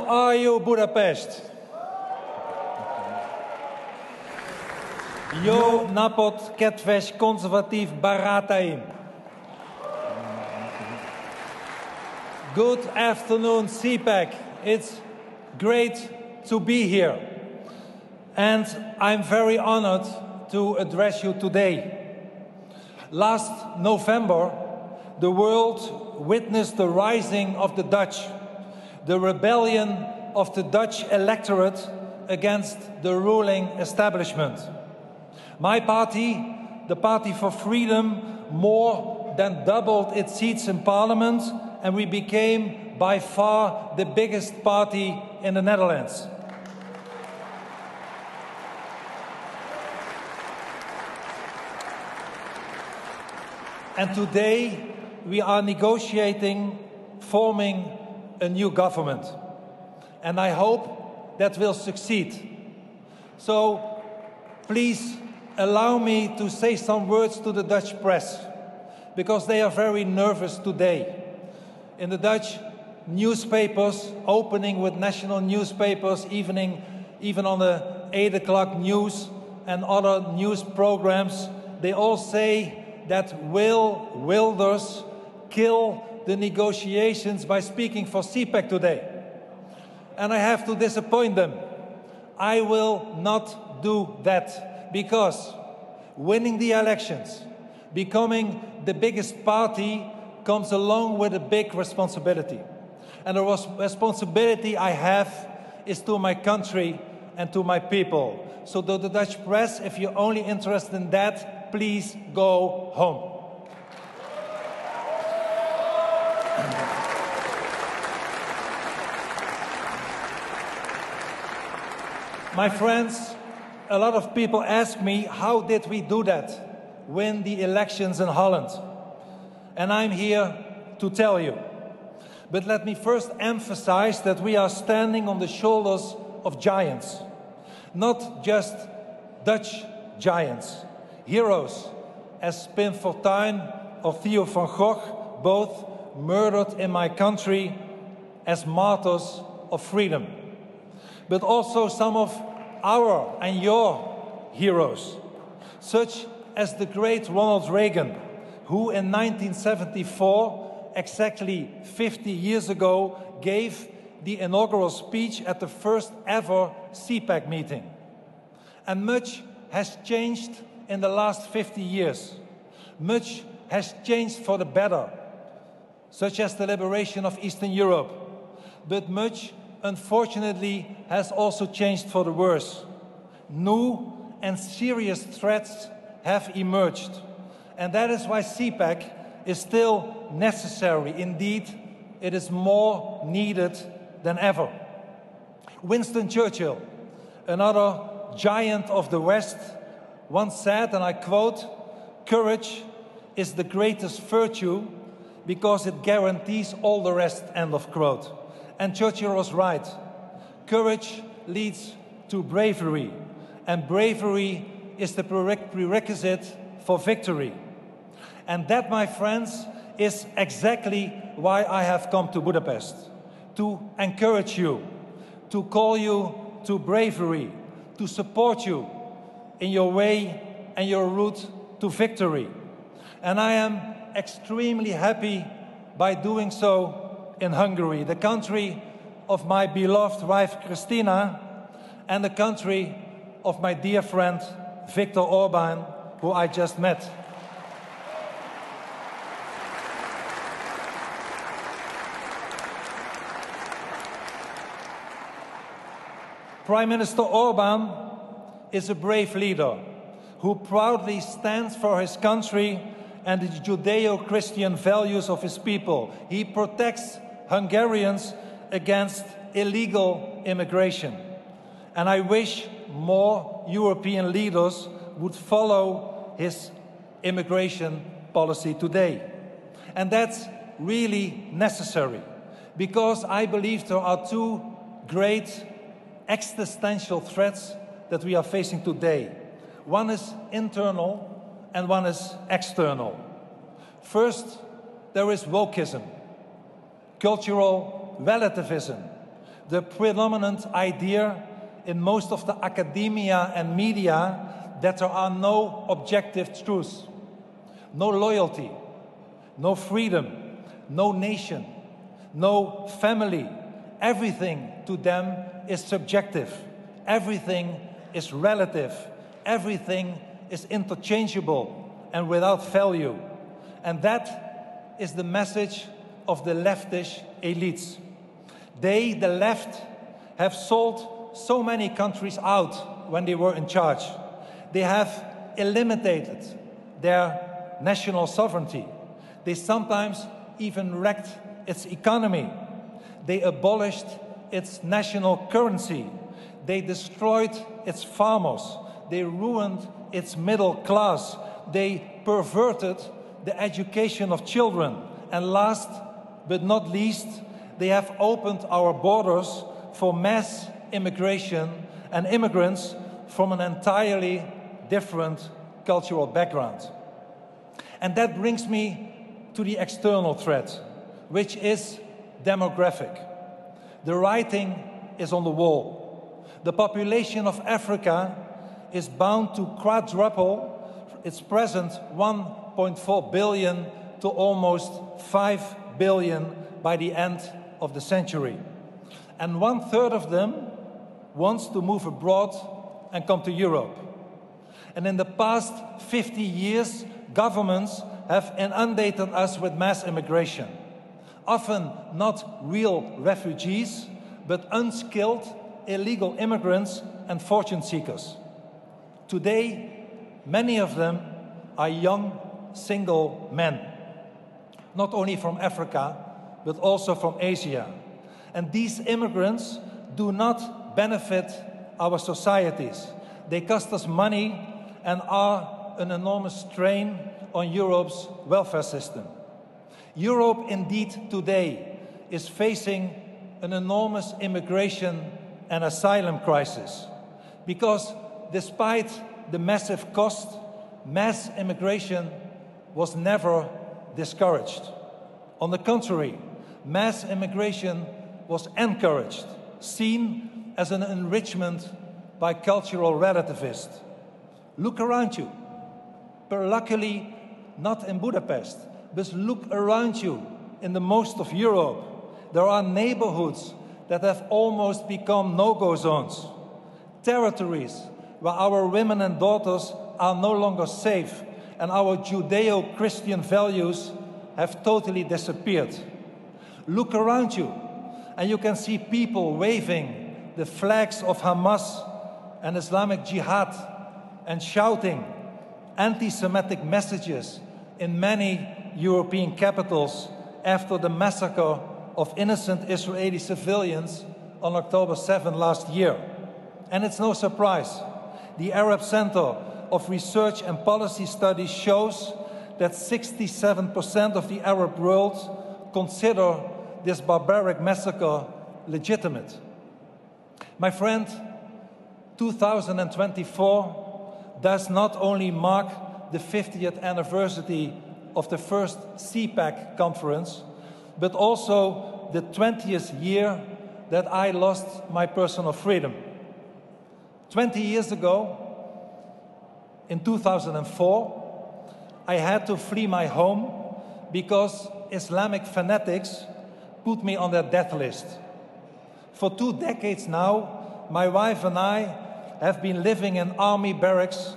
are you, Budapest? Jó napot, kedves konzervatív barátaim. Good afternoon, CPAC. It's great to be here. And I'm very honored to address you today. Last November, the world witnessed the rising of the Dutch, the rebellion of the Dutch electorate against the ruling establishment. My party, the Party for Freedom, more than doubled its seats in parliament, and we became by far the biggest party in the Netherlands. And today we are negotiating forming a new government. And I hope that will succeed. So please allow me to say some words to the Dutch press, because they are very nervous today. In the Dutch newspapers, opening with national newspapers, even on the 8 o'clock news and other news programs, they all say that Wilders kill the negotiations by speaking for CPAC today. And I have to disappoint them. I will not do that, because winning the elections, becoming the biggest party, comes along with a big responsibility. And the responsibility I have is to my country and to my people. So to the Dutch press, if you're only interested in that, please go home. My friends, a lot of people ask me, how did we do that? Win the elections in Holland? And I'm here to tell you. But let me first emphasize that we are standing on the shoulders of giants. Not just Dutch giants. Heroes as Pim Fortuyn or Theo van Gogh, both murdered in my country as martyrs of freedom. But also some of our and your heroes, such as the great Ronald Reagan, who in 1974, exactly 50 years ago, gave the inaugural speech at the first ever CPAC meeting. And much has changed in the last 50 years. Much has changed for the better, such as the liberation of Eastern Europe. But much, unfortunately, has also changed for the worse. New and serious threats have emerged. And that is why CPAC is still necessary. Indeed, it is more needed than ever. Winston Churchill, another giant of the West, once said, and I quote, "Courage is the greatest virtue because it guarantees all the rest," end of quote. And Churchill was right. Courage leads to bravery, and bravery is the prerequisite for victory. And that, my friends, is exactly why I have come to Budapest. To encourage you, to call you to bravery, to support you in your way and your route to victory. And I am extremely happy by doing so in Hungary, the country of my beloved wife Christina, and the country of my dear friend Viktor Orbán, who I just met. Prime Minister Orbán is a brave leader who proudly stands for his country and the Judeo-Christian values of his people. He protects Hungarians against illegal immigration. And I wish more European leaders would follow his immigration policy today. And that's really necessary, because I believe there are two great existential threats that we are facing today. One is internal and one is external. First, there is wokeism, cultural relativism, the predominant idea in most of the academia and media that there are no objective truths, no loyalty, no freedom, no nation, no family. Everything to them is subjective. Everything is relative. Everything is interchangeable and without value. And that is the message of the leftish elites. They, the left, have sold so many countries out when they were in charge. They have eliminated their national sovereignty. They sometimes even wrecked its economy. They abolished its national currency. They destroyed its farmers. They ruined its middle class. They perverted the education of children. And last but not least, they have opened our borders for mass immigration and immigrants from an entirely different cultural background. And that brings me to the external threat, which is demographic. The writing is on the wall. The population of Africa is bound to quadruple its present 1.4 billion to almost 5 billion by the end of the century. And 1/3 of them wants to move abroad and come to Europe. And in the past 50 years, governments have inundated us with mass immigration. Often not real refugees, but unskilled illegal immigrants and fortune seekers. Today, many of them are young, single men, not only from Africa, but also from Asia. And these immigrants do not benefit our societies. They cost us money and are an enormous strain on Europe's welfare system. Europe, indeed, today is facing an enormous immigration and asylum crisis, because despite the massive cost, mass immigration was never discouraged. On the contrary, mass immigration was encouraged, seen as an enrichment by cultural relativists. Look around you. But luckily, not in Budapest, but look around you in the most of Europe. There are neighborhoods that have almost become no-go zones. Territories where our women and daughters are no longer safe, and our Judeo-Christian values have totally disappeared. Look around you, and you can see people waving the flags of Hamas and Islamic Jihad and shouting anti-Semitic messages in many European capitals after the massacre of innocent Israeli civilians on October 7 last year. And it's no surprise. The Arab Center of Research and Policy Studies shows that 67% of the Arab world consider this barbaric massacre legitimate. My friend, 2024 does not only mark the 50th anniversary of the first CPAC conference, but also the 20th year that I lost my personal freedom. 20 years ago, in 2004, I had to flee my home because Islamic fanatics put me on their death list. For 2 decades now, my wife and I have been living in army barracks,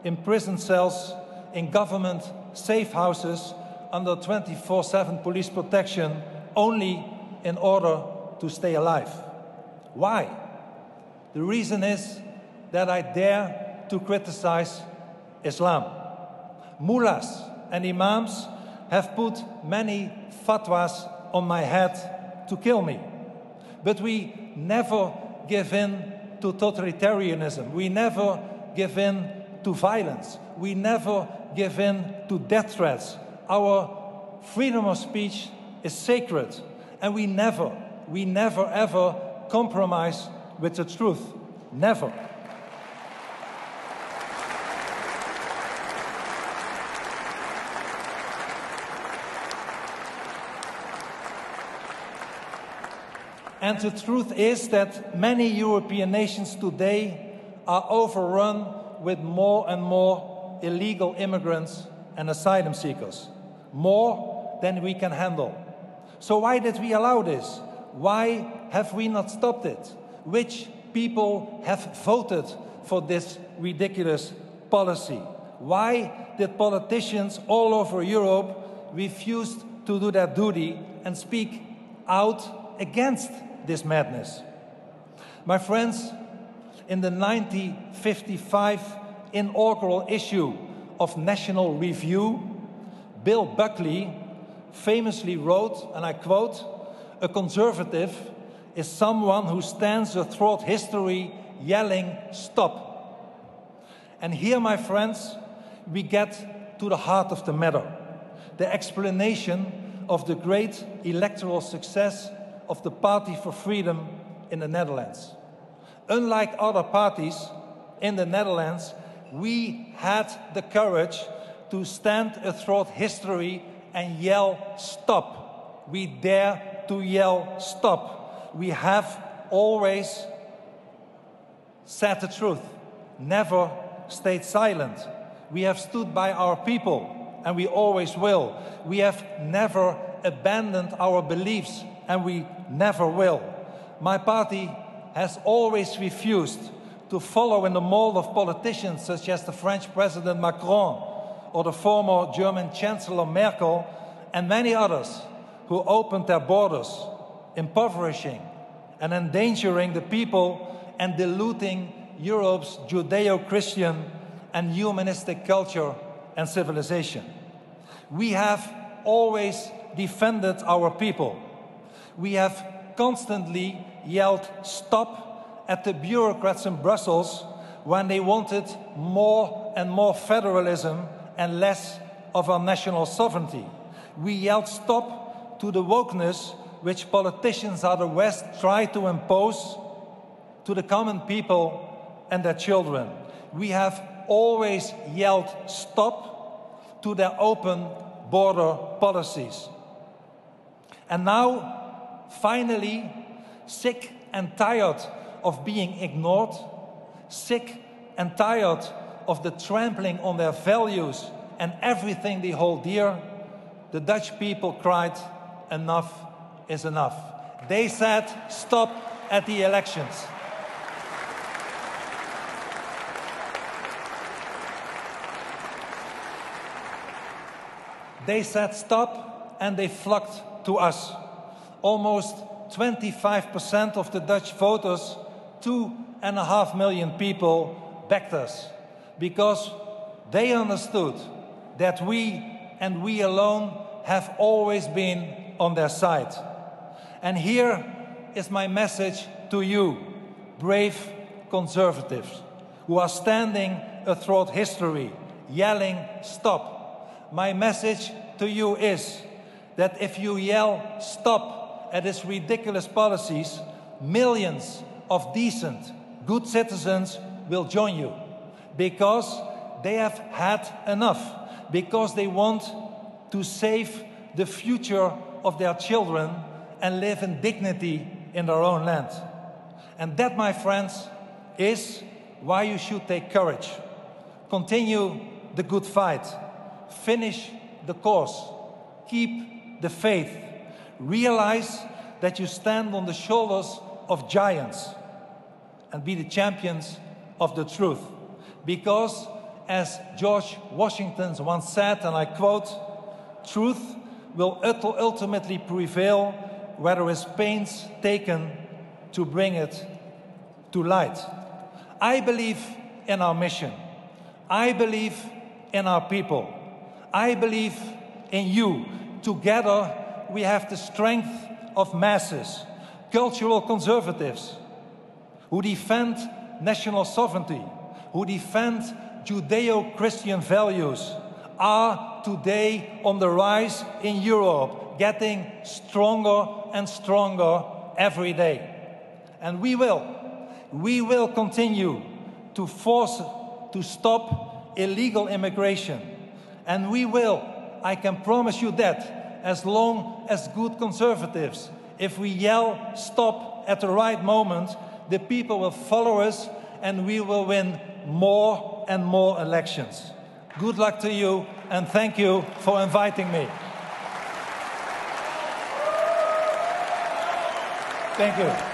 in prison cells, in government safe houses, under 24/7 police protection, only in order to stay alive. Why? The reason is that I dare to criticize Islam. Mullahs and imams have put many fatwas on my head to kill me. But we never give in to totalitarianism. We never give in to violence. We never give in to death threats. Our freedom of speech is sacred, and we never ever compromise with the truth. Never. And the truth is that many European nations today are overrun with more and more illegal immigrants and asylum seekers, more than we can handle. So why did we allow this? Why have we not stopped it? Which people have voted for this ridiculous policy? Why did politicians all over Europe refuse to do their duty and speak out against this madness? My friends, in the 1955 inaugural issue of National Review, Bill Buckley famously wrote, and I quote, "A conservative is someone who stands throughout history yelling, 'Stop!'" And here, my friends, we get to the heart of the matter, the explanation of the great electoral success of the Party for Freedom in the Netherlands. Unlike other parties in the Netherlands, we had the courage to stand throughout history and yell, "Stop!" We dare to yell, "Stop!" We have always said the truth, never stayed silent. We have stood by our people, and we always will. We have never abandoned our beliefs, and we never will. My party has always refused to follow in the mold of politicians such as the French President Macron or the former German Chancellor Merkel and many others who opened their borders, impoverishing and endangering the people and diluting Europe's Judeo-Christian and humanistic culture and civilization. We have always defended our people. We have constantly yelled stop at the bureaucrats in Brussels when they wanted more and more federalism and less of our national sovereignty. We yelled stop to the wokeness which politicians out of the West try to impose to the common people and their children. We have always yelled stop to their open border policies. And now, finally, sick and tired of being ignored, sick and tired of the trampling on their values and everything they hold dear, the Dutch people cried, "Enough is enough." They said stop at the elections. They said stop, and they flocked to us. Almost 25% of the Dutch voters, 2.5 million people, backed us because they understood that we and we alone have always been on their side. And here is my message to you, brave conservatives, who are standing throughout history, yelling stop. My message to you is that if you yell stop at these ridiculous policies, millions of decent, good citizens will join you because they have had enough, because they want to save the future of their children and live in dignity in their own land. And that, my friends, is why you should take courage. Continue the good fight. Finish the course. Keep the faith. Realize that you stand on the shoulders of giants and be the champions of the truth. Because, as George Washington once said, and I quote, "Truth will ultimately prevail where there is pains taken to bring it to light." I believe in our mission. I believe in our people. I believe in you. Together we have the strength of masses, cultural conservatives who defend national sovereignty, who defend Judeo-Christian values, are today on the rise in Europe, getting stronger and stronger every day. And we will continue to force to stop illegal immigration. And we will, I can promise you that, as long as good conservatives, if we yell stop at the right moment, the people will follow us and we will win more and more elections. Good luck to you and thank you for inviting me. Thank you.